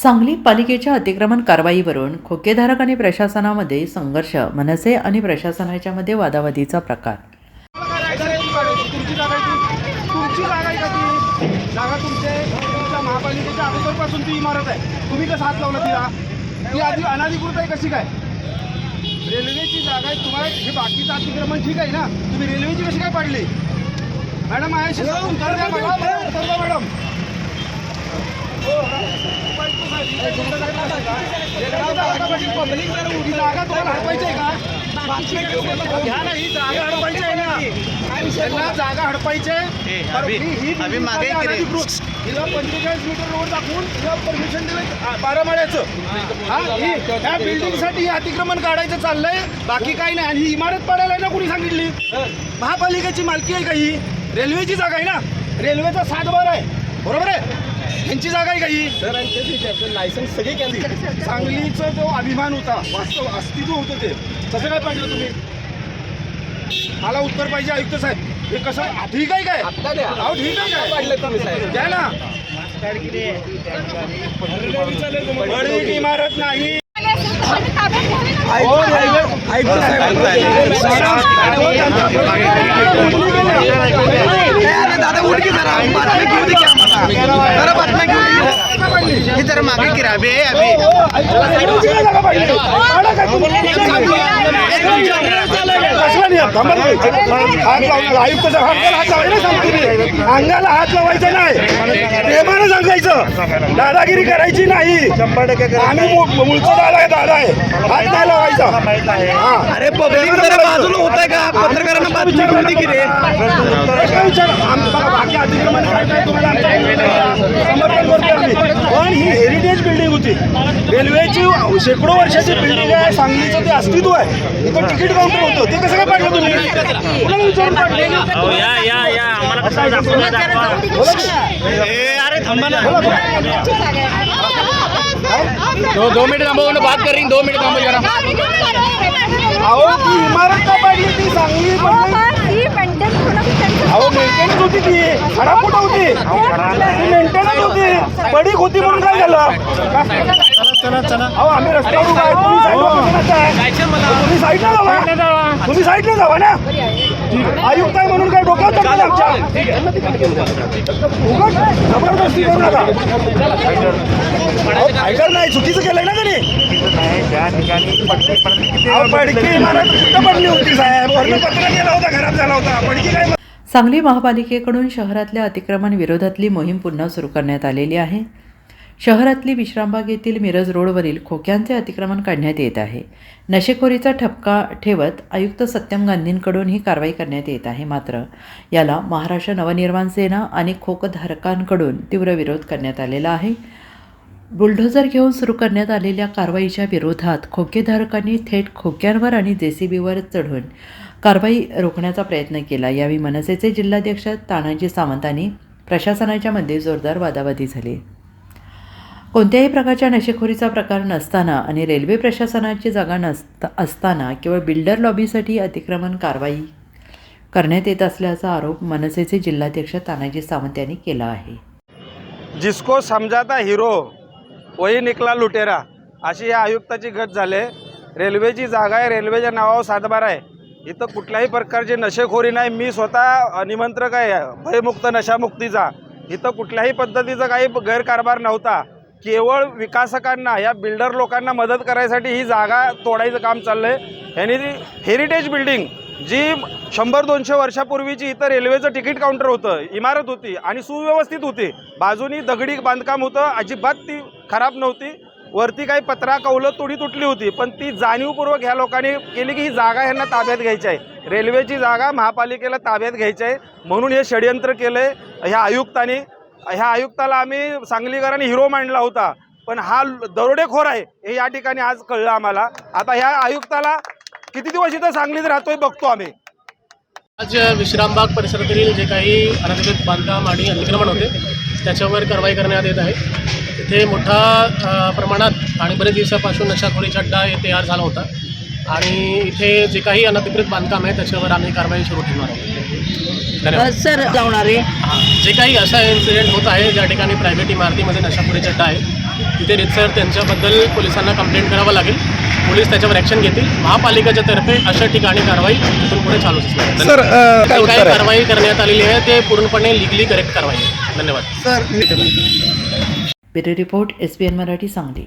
सांगली पालिकेच्या अतिक्रमण कारवाईवरून खोकेधारक आणि प्रशासनामध्ये संघर्ष, मनसे आणि प्रशासनाच्या मध्ये वादावादीचा प्रकार। तुमची जागा आहे का ती जागा तुमच्या महापालिकेच्या अगोदरपासून ती इमारत आहे, तुम्ही कसं हात लावला तिला? ती आधी अनाधिकृत आहे कशी काय? रेल्वेची जागा आहे, तुम्हाला हे बाकीचं अतिक्रमण ठीक आहे ना, तुम्ही रेल्वेची कशी काय पाडली? मॅडम आहे उत्तर द्या मॅडम। ही जागा तुम्हाला हडपायची आहे का? घ्या ना, ही जागा हडपायची आहे ना, त्यांना जागा हडपायची आहे। हिला 45 मीटर रोड दाखवून हिला परमिशन दिलं 12 माळ्याचं। ह्या बिल्डिंगसाठी अतिक्रमण काढायचं चाललंय, बाकी काही नाही। आणि ही इमारत पाडायला ना कोणी सांगितली? महापालिकेची मालकी आहे का ही? रेल्वेची जागा आहे ना, रेल्वेचा 7 बार आहे, बरोबर आहे? यांची जागा आहे का ही? सर लायसन्स सगळे केले। सांगलीचा जो अभिमान होता, वास्तव अस्तित्व होतं, ते कसं काय पाडलं तुम्ही? मला उत्तर पाहिजे आयुक्त साहेब, हे कसं ठीक आहे काय? अहो ठीक आहे काय पाडलं तुम्ही साहेब? द्या ना। बडी इमारत नाही। दादा उठ की जरा बातमी घेऊ दे की आम्हाला, जरा बातमी घेऊ दे। हे जरा मागे की राबे अभी अंगाला हात लावायचा नाही, प्रेमानं सांगायचं, दादागिरी करायची नाही। 100% आम्ही मूळचा दादा आहे, हात नाही लावायचा। अरे पब्लिक जरा बाजूला होत आहे का? पत्रकारांना बातमी घेऊ दे की रे। बाकी अतिक्रमण काय काय तुम्हाला समर्थन करतो आम्ही, पण ही हेरिटेज बिल्डिंग होती, रेल्वेची शेकडो वर्षाची बिल्डिंग आहे, सांगलीचं ते अस्तित्व आहे। इथं तिकीट काउंटर होतं, ते कसं काय पाडलं तुम्ही? कुणाला विचारून पाडलं? अरे थांबा ना, 2 मिनट थांबा, बात करेंगे, 2 मिनट थांबा जरा। अहो ती इमारत का पाडली? ती सांगली अहो मेंटेनन्स होती, ती खराब होती, ती मेंटेनन्स होती, पडीक होती म्हणून काय झालं? अहो आम्ही रस्त्यावर उभा आहे, तुम्ही साईडला जावा, तुम्ही साईडला जावा ना। आयुक्त आहे म्हणून काय डोक्यात टाकलं आमच्या? जबरदस्ती करू नका। फायटर नाही, चुकीचं केलंय ना त्यांनी। पडकी इमारत कुठं पडली होती साहेब? वरनं पत्र गेला होता, खराब झाला होता, पडकी काय? सांगली महापालिकेकडून शहरातल्या अतिक्रमण विरोधातली मोहीम पुन्हा सुरू करण्यात आलेली आहे। शहरातली विश्रामबाग येथील मिरज रोडवरील खोक्यांचे अतिक्रमण काढण्यात येत आहे। नशेखोरीचा ठपका ठेवत आयुक्त सत्यम गांधींकडून ही कारवाई करण्यात येत आहे। मात्र याला महाराष्ट्र नवनिर्माण सेना आणि खोकधारकांकडून तीव्र विरोध करण्यात आलेला आहे। बुलडोझर घेऊन सुरू करण्यात आलेल्या कारवाईच्या विरोधात खोकेधारकांनी थेट खोक्यांवर आणि जेसीबीवर चढून कारवाई रोखण्याचा प्रयत्न केला। यावेळी मनसेचे जिल्हाध्यक्ष तानाजी सावंत आणि प्रशासनाच्या मध्ये जोरदार वादावादी झाली। कोणत्याही प्रकारच्या नशेखोरीचा प्रकार नसताना आणि रेल्वे प्रशासनाची जागा असताना केवळ बिल्डर लॉबीसाठी अतिक्रमण कारवाई करण्यात येत असल्याचा आरोप मनसेचे जिल्हाध्यक्ष तानाजी सावंत यांनी केला आहे। जिसको समजाता हिरो वही निकला लुटेरा, अशी या आयुक्ताची गत झाले। रेल्वेची जागा आहे, रेल्वेच्या नावावर 7 बार आहे, इथं कुठल्याही प्रकारची नशेखोरी नाही। मी स्वतः निमंत्रक आहे भयमुक्त नशामुक्तीचा, इथं कुठल्याही पद्धतीचा काही गैरकारभार नव्हता। केवळ विकासकांना, या बिल्डर लोकांना मदत करायसाठी ही जागा तोडायचं काम चाललंय। ह्यांनी ती हेरिटेज बिल्डिंग जी 100-200 वर्षापूर्वीची, इथं रेल्वेचं तिकीट काउंटर होतं, इमारत होती आणि सुव्यवस्थित होती, बाजूनी दगडी बांधकाम होतं, अजिबात ती खराब नव्हती, वरती काही पत्रा कौलं तोडी तुटली होती, पण ती जाणीवपूर्वक ह्या लोकांनी केली की ही जागा ह्यांना ताब्यात घ्यायची आहे, रेल्वेची जागा महापालिकेला ताब्यात घ्यायची आहे, म्हणून हे षडयंत्र केलं आहे ह्या आयुक्तांनी। ह्या आयुक्ताला आम्ही सांगलीकरांनी हिरो मांडला होता, पण हा दरोडेखोर आहे हे या ठिकाणी आज कळलं आम्हाला। आता ह्या आयुक्ताला किती दिवस इथं सांगलीत राहतोय बघतो आम्ही। आज विश्रामबाग परिसरातील जे काही अनधिकृत बांधकाम आणि अतिक्रमण होते त्याच्यावर कारवाई करण्यात येत आहे। इथे मोठ्या प्रमाणात आणि बरेच दिवसापासून नशाखोरीचा अड्डा तयार झाला होता आणि इथे जे काही अनधिकृत बांधकाम आहे त्याच्यावर आम्ही कारवाई सुरू ठेवणार आहोत। धन्यवाद सर। जाणार आहे जे काही असा इन्सिडेंट होत आहे ज्या ठिकाणी प्रायव्हेट इमारतीमध्ये नशाखोरीचा अड्डा आहे तिथे रितसर त्यांच्याबद्दल पोलिसांना कंप्लेंट करावं लागेल. पोलीस त्याच्यावर ॲक्शन घेतील. महापालिकेच्या तर्फे अशा ठिकाणी कारवाई तिथून पुढे चालूच असणार. सर काय काही उत्तर आहे कारवाई करण्यात आलेली आहे ते पूर्णपणे लिगली करेक्ट कारवाई आहे. धन्यवाद. Sir bureau report SBN Marathi Sangli.